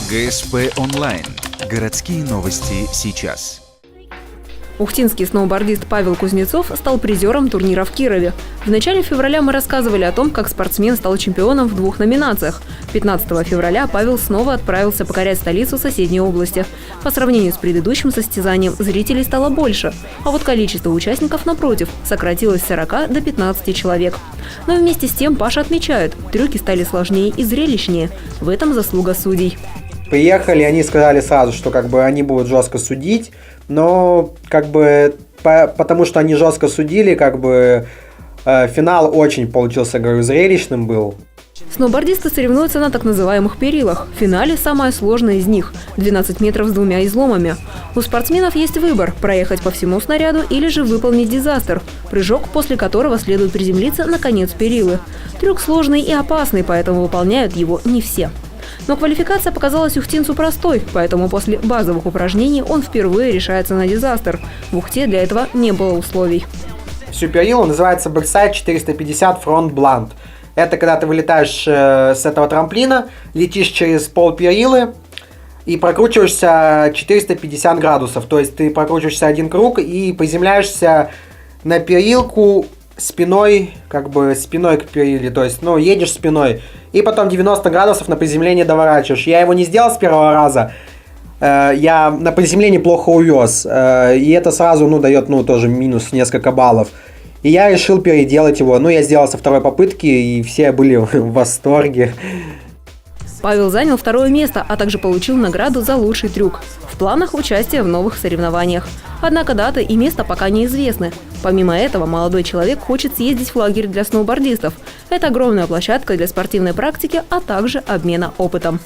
ГСП онлайн. Городские новости сейчас. Ухтинский сноубордист Павел Кузнецов стал призером турнира в Кирове. В начале февраля мы рассказывали о том, как спортсмен стал чемпионом в 2 номинациях. 15 февраля Павел снова отправился покорять столицу соседней области. По сравнению с предыдущим состязанием зрителей стало больше, а вот количество участников, напротив, сократилось с 40 до 15 человек. Но вместе с тем Паша отмечает, трюки стали сложнее и зрелищнее. В этом заслуга судей. Приехали, они сказали сразу, что они будут жестко судить, но потому что они жестко судили, финал очень получился, зрелищным был. Сноубордисты соревнуются на так называемых перилах. В финале самое сложное из них – 12 метров с 2 изломами. У спортсменов есть выбор – проехать по всему снаряду или же выполнить дизастер – прыжок, после которого следует приземлиться на конец перилы. Трюк сложный и опасный, поэтому выполняют его не все. Но квалификация показалась ухтинцу простой, поэтому после базовых упражнений он впервые решается на дизастер. В Ухте для этого не было условий. Всю перилу называется бэксайд 450 фронт блант. Это когда ты вылетаешь с этого трамплина, летишь через пол перилы и прокручиваешься 450 градусов. То есть ты прокручиваешься один круг и приземляешься на перилку спиной к периле, то есть, едешь спиной, и потом 90 градусов на приземление доворачиваешь. Я его не сделал с первого раза, я на приземлении плохо увез, и это сразу, дает, тоже минус несколько баллов. И я решил переделать его, я сделал со второй попытки, и все были в восторге. Павел занял 2 место, а также получил награду за лучший трюк. В планах участие в новых соревнованиях. Однако дата и место пока неизвестны. Помимо этого, молодой человек хочет съездить в лагерь для сноубордистов. Это огромная площадка для спортивной практики, а также обмена опытом.